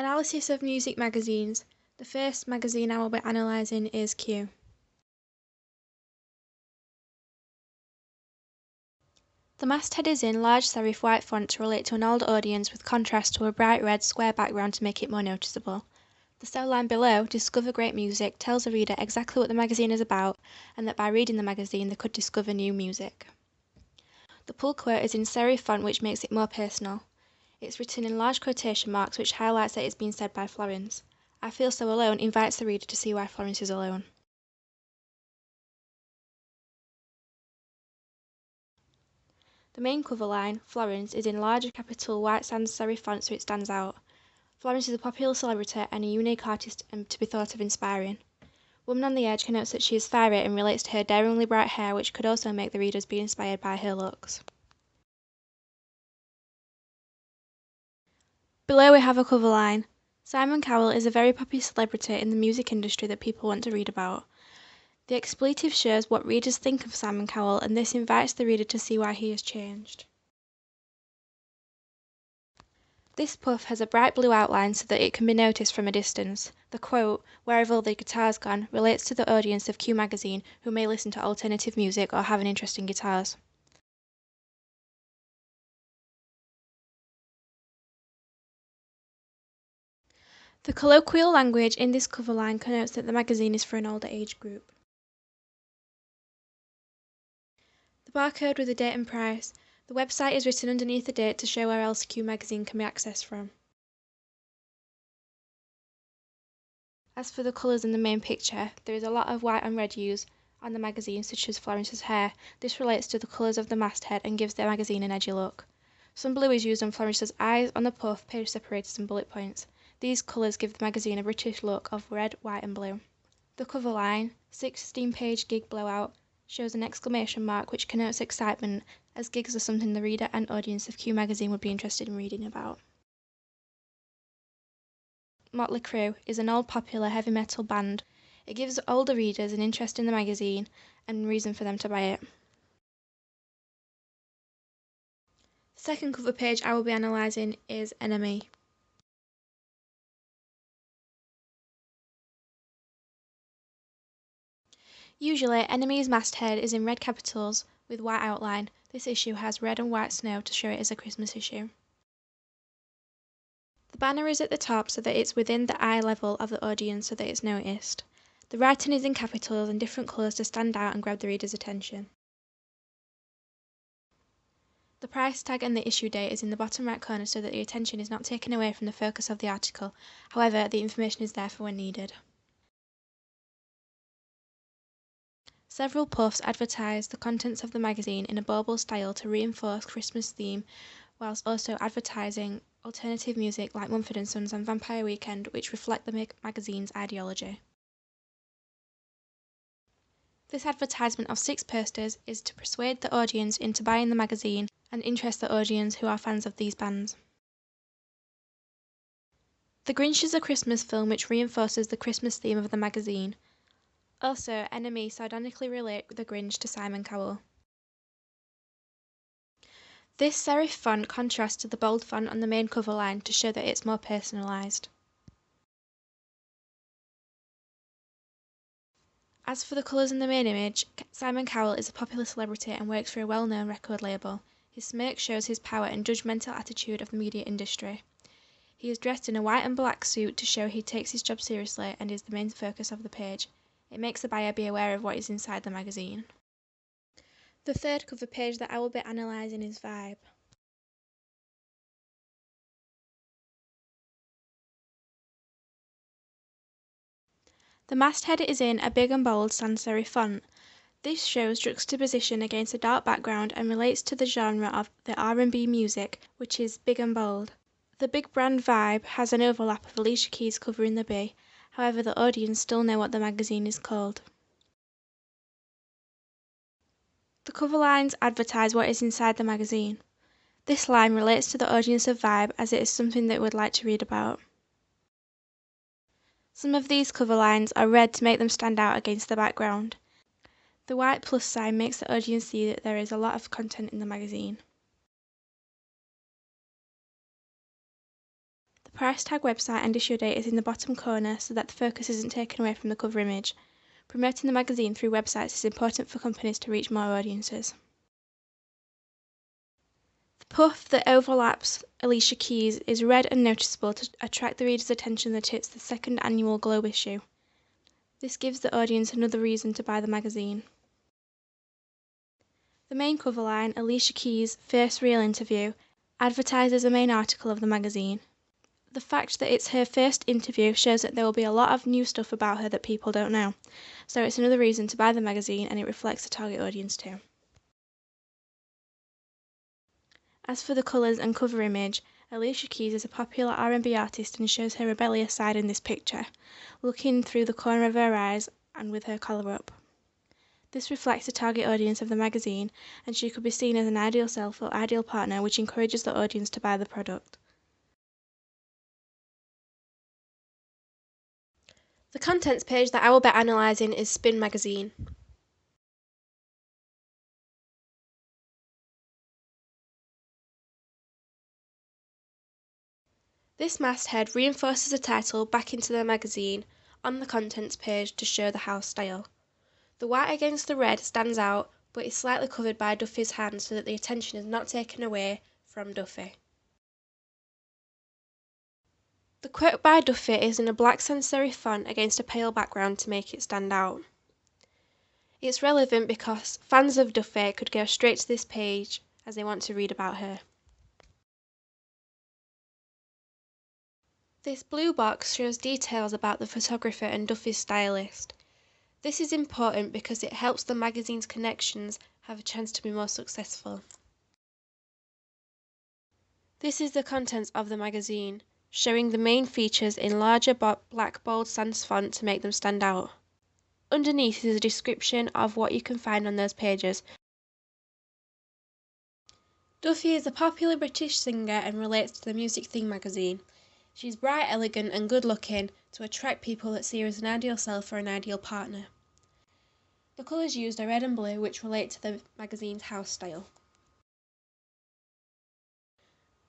Analysis of music magazines. The first magazine I will be analysing is Q. The masthead is in large serif white font to relate to an older audience with contrast to a bright red square background to make it more noticeable. The cell line below, Discover Great Music, tells the reader exactly what the magazine is about and that by reading the magazine they could discover new music. The pull quote is in serif font which makes it more personal. It's written in large quotation marks which highlights that it's been said by Florence. I Feel So Alone invites the reader to see why Florence is alone. The main cover line, Florence, is in larger capital white sans serif font so it stands out. Florence is a popular celebrity and a unique artist and to be thought of inspiring. Woman on the Edge connotes that she is fiery and relates to her daringly bright hair, which could also make the readers be inspired by her looks. Below we have a cover line. Simon Cowell is a very popular celebrity in the music industry that people want to read about. The expletive shows what readers think of Simon Cowell, and this invites the reader to see why he has changed. This puff has a bright blue outline so that it can be noticed from a distance. The quote, "Where have all the guitars gone?" relates to the audience of Q magazine who may listen to alternative music or have an interest in guitars. The colloquial language in this cover line connotes that the magazine is for an older age group. The barcode with the date and price. The website is written underneath the date to show where else Q magazine can be accessed from. As for the colours in the main picture, there is a lot of white and red used on the magazine, such as Florence's hair. This relates to the colours of the masthead and gives the magazine an edgy look. Some blue is used on Florence's eyes, on the puff, page separators and bullet points. These colours give the magazine a British look of red, white and blue. The cover line, 16-page gig blowout, shows an exclamation mark which connotes excitement, as gigs are something the reader and audience of Q magazine would be interested in reading about. Motley Crue is an old popular heavy metal band. It gives older readers an interest in the magazine and reason for them to buy it. The second cover page I will be analysing is Enemy. Usually, Enemy's masthead is in red capitals with white outline. This issue has red and white snow to show it is a Christmas issue. The banner is at the top so that it's within the eye level of the audience so that it's noticed. The writing is in capitals and different colours to stand out and grab the reader's attention. The price tag and the issue date is in the bottom right corner so that the attention is not taken away from the focus of the article. However, the information is there for when needed. Several puffs advertise the contents of the magazine in a bauble style to reinforce Christmas theme, whilst also advertising alternative music like Mumford & Sons and Vampire Weekend, which reflect the magazine's ideology. This advertisement of 6 posters is to persuade the audience into buying the magazine and interest the audience who are fans of these bands. The Grinch is a Christmas film which reinforces the Christmas theme of the magazine. Also, Enemy sardonically relate the Grinch to Simon Cowell. This serif font contrasts to the bold font on the main cover line to show that it's more personalised. As for the colours in the main image, Simon Cowell is a popular celebrity and works for a well-known record label. His smirk shows his power and judgmental attitude of the media industry. He is dressed in a white and black suit to show he takes his job seriously and is the main focus of the page. It makes the buyer be aware of what is inside the magazine. The third cover page that I will be analysing is Vibe. The masthead is in a big and bold sans serif font. This shows juxtaposition against a dark background and relates to the genre of the R&B music, which is big and bold. The big brand Vibe has an overlap of Alicia Keys covering the B, however the audience still know what the magazine is called. The cover lines advertise what is inside the magazine. This line relates to the audience of Vibe as it is something they would like to read about. Some of these cover lines are red to make them stand out against the background. The white plus sign makes the audience see that there is a lot of content in the magazine. The price tag, website and issue date is in the bottom corner so that the focus isn't taken away from the cover image. Promoting the magazine through websites is important for companies to reach more audiences. The puff that overlaps Alicia Keys is red and noticeable to attract the reader's attention that it's the second annual Globe issue. This gives the audience another reason to buy the magazine. The main cover line, Alicia Keys' first real interview, advertises the main article of the magazine. The fact that it's her first interview shows that there will be a lot of new stuff about her that people don't know, so it's another reason to buy the magazine, and it reflects the target audience too. As for the colours and cover image, Alicia Keys is a popular R&B artist and shows her rebellious side in this picture, looking through the corner of her eyes and with her collar up. This reflects the target audience of the magazine, and she could be seen as an ideal self or ideal partner, which encourages the audience to buy the product. The contents page that I will be analysing is Spin Magazine. This masthead reinforces the title back into the magazine on the contents page to show the house style. The white against the red stands out, but is slightly covered by Duffy's hand so that the attention is not taken away from Duffy. The quote by Duffy is in a black sans serif font against a pale background to make it stand out. It's relevant because fans of Duffy could go straight to this page as they want to read about her. This blue box shows details about the photographer and Duffy's stylist. This is important because it helps the magazine's connections have a chance to be more successful. This is the contents of the magazine, showing the main features in larger black bold sans font to make them stand out. Underneath is a description of what you can find on those pages. Duffy is a popular British singer and relates to the Music Thing magazine. She's bright, elegant and good looking to attract people that see her as an ideal self or an ideal partner. The colours used are red and blue, which relate to the magazine's house style.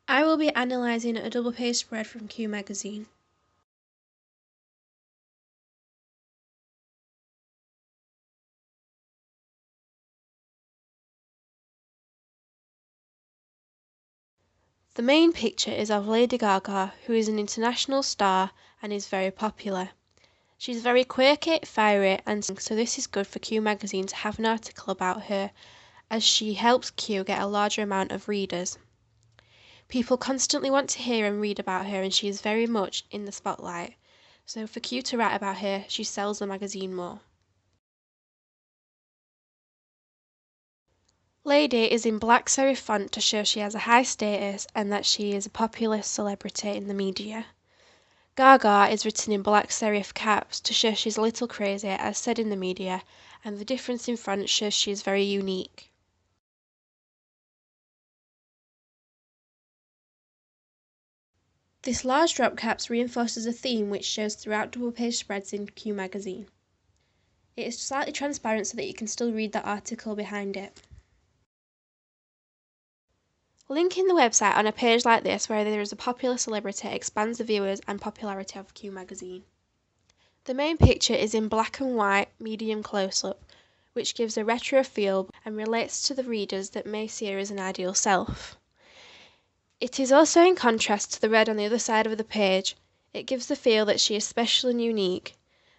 I will be analysing a double page spread from Q magazine. The main picture is of Lady Gaga, who is an international star and is very popular. She's very quirky, fiery and so this is good for Q magazine to have an article about her, as she helps Q get a larger amount of readers. People constantly want to hear and read about her, and she is very much in the spotlight, so for Q to write about her, she sells the magazine more. Lady is in black serif font to show she has a high status and that she is a popular celebrity in the media. Gaga is written in black serif caps to show she's a little crazy, as said in the media, and the difference in font shows she is very unique. This large drop caps reinforces a theme which shows throughout double page spreads in Q magazine. It is slightly transparent so that you can still read the article behind it. Linking the website on a page like this where there is a popular celebrity expands the viewers and popularity of Q magazine. The main picture is in black and white medium close-up, which gives a retro feel and relates to the readers that may see her as an ideal self. It is also in contrast to the red on the other side of the page. It gives the feel that she is special and unique.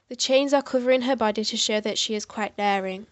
The chains are covering her body to show that she is quite daring.